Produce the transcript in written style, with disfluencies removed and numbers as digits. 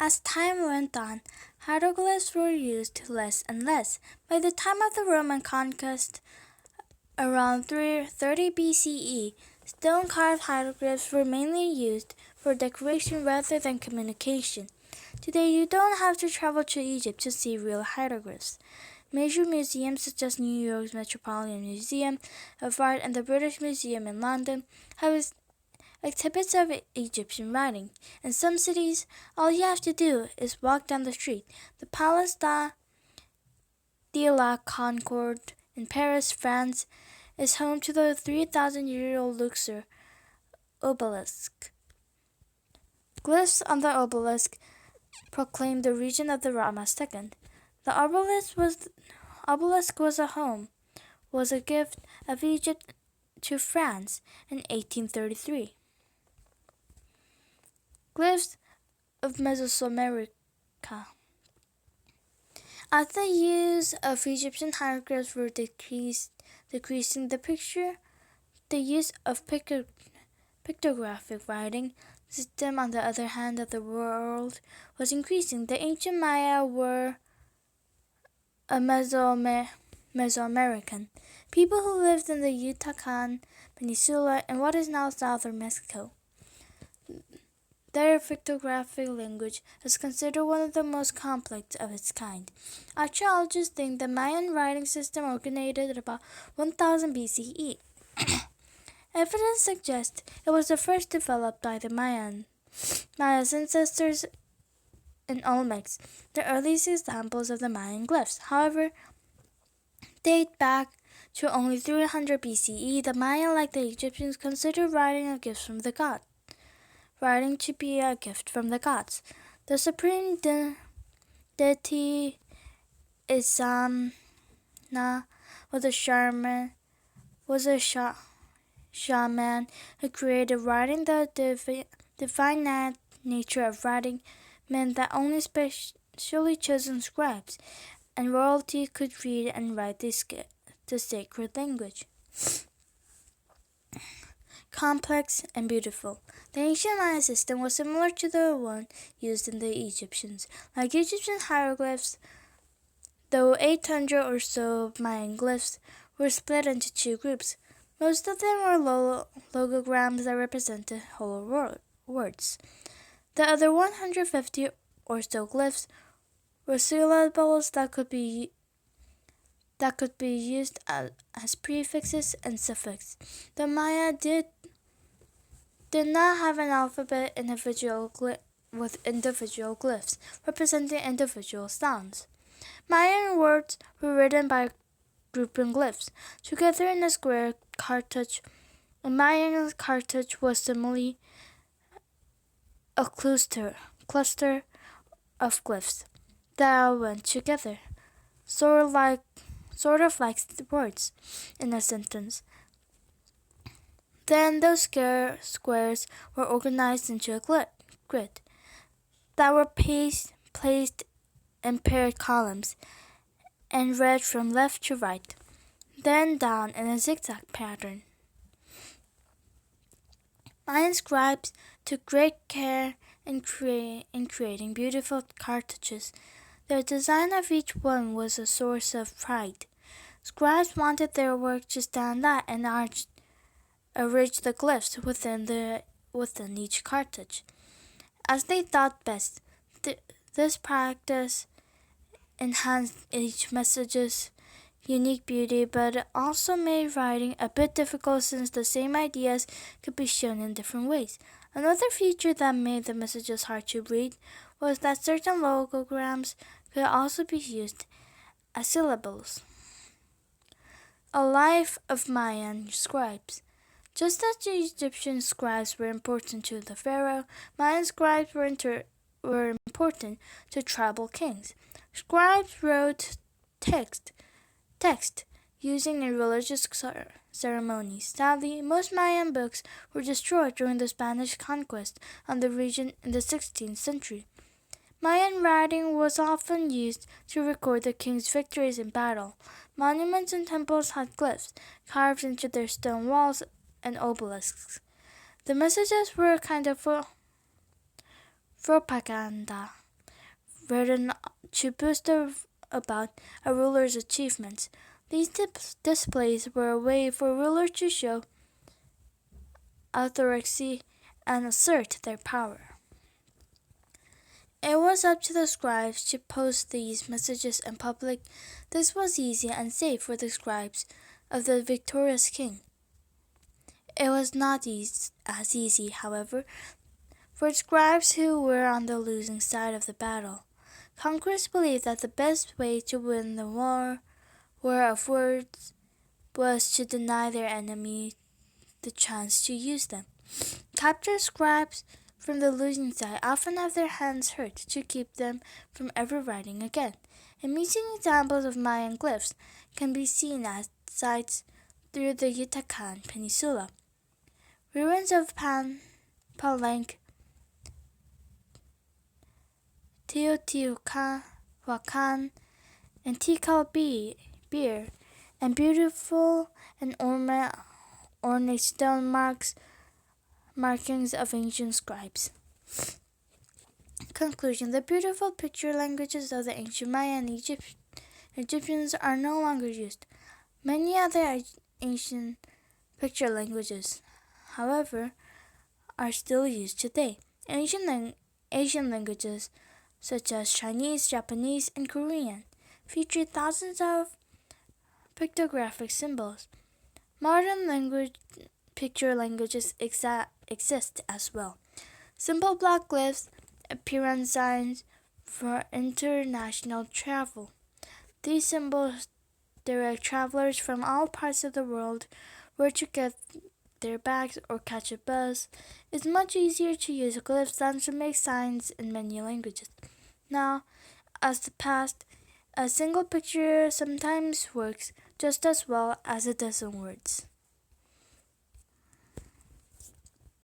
As time went on, hieroglyphs were used less and less. By the time of the Roman conquest, around 330 BCE, stone-carved hieroglyphs were mainly used for decoration rather than communication. Today, you don't have to travel to Egypt to see real hieroglyphs. Major museums such as New York's Metropolitan Museum of Art and the British Museum in London have exhibits of Egyptian writing. In some cities, all you have to do is walk down the street. The Place de la Concorde in Paris, France, is home to the 3,000-year-old Luxor obelisk. Glyphs on the obelisk proclaim the region of the Ramesses II. The obelisk was a gift of Egypt to France in 1833. Glyphs of Mesoamerica. As the use of Egyptian hieroglyphs were decreasing the use of pictographic writing system, on the other hand, of the world was increasing. The ancient Maya were a Mesoamerican people who lived in the Yucatan Peninsula in what is now southern Mexico. Their pictographic language is considered one of the most complex of its kind. Archaeologists think the Mayan writing system originated at about 1000 BCE. Evidence suggests it was the first developed by the Maya's ancestors in Olmecs. The earliest examples of the Mayan glyphs, however, date back to only 300 BCE. The Maya, like the Egyptians, considered writing to be a gift from the gods. The supreme deity Isamna was a shaman who created writing. The divine nature of writing meant that only specially chosen scribes and royalty could read and write the sacred language. Complex and beautiful. The ancient Maya system was similar to the one used in the Egyptians. Like Egyptian hieroglyphs, though 800 or so Mayan glyphs were split into two groups. Most of them were logograms that represented whole words. The other 150 or so glyphs were syllables that could be used as prefixes and suffixes. The Maya did not have an alphabet with individual glyphs representing individual sounds. Mayan words were written by grouping glyphs together in a square cartouche. A Mayan cartouche was similarly a cluster of glyphs that went together, sort of like words in a sentence. Then those squares were organized into a grid that were placed in paired columns and read from left to right, then down in a zigzag pattern. Mayan scribes took great care in creating beautiful cartouches. The design of each one was a source of pride. Scribes wanted their work to stand out and arrange the glyphs within each cartouche, as they thought best. This practice enhanced each message's unique beauty, but it also made writing a bit difficult since the same ideas could be shown in different ways. Another feature that made the messages hard to read was that certain logograms could also be used as syllables. A life of Mayan scribes. Just as the Egyptian scribes were important to the pharaoh, Mayan scribes were important to tribal kings. Scribes wrote text using in religious ceremonies. Sadly, most Mayan books were destroyed during the Spanish conquest of the region in the 16th century. Mayan writing was often used to record the king's victories in battle. Monuments and temples had glyphs carved into their stone walls and obelisks. The messages were a kind of propaganda. written to boast about a ruler's achievements. These displays were a way for rulers to show authority and assert their power. It was up to the scribes to post these messages in public. This was easy and safe for the scribes of the victorious king. It was not as easy, however, for scribes who were on the losing side of the battle. Conquerors believed that the best way to win the war of words was to deny their enemy the chance to use them. Captured scribes from the losing side often have their hands hurt to keep them from ever writing again. Amusing examples of Mayan glyphs can be seen at sites through the Yucatan Peninsula. Ruins of Palenque, Teotihuacan, and Tikal Beer, and beautiful and ornate stone markings of ancient scribes. Conclusion: the beautiful picture languages of the ancient Maya and Egyptians are no longer used. Many other ancient picture languages, however, are still used today. Asian languages such as Chinese, Japanese, and Korean feature thousands of pictographic symbols. Modern picture languages exist as well. Simple block glyphs appear on signs for international travel. These symbols direct travelers from all parts of the world where to get their bags or catch a bus. It's much easier to use glyphs than to make signs in many languages. Now, as the past, a single picture sometimes works just as well as a dozen words.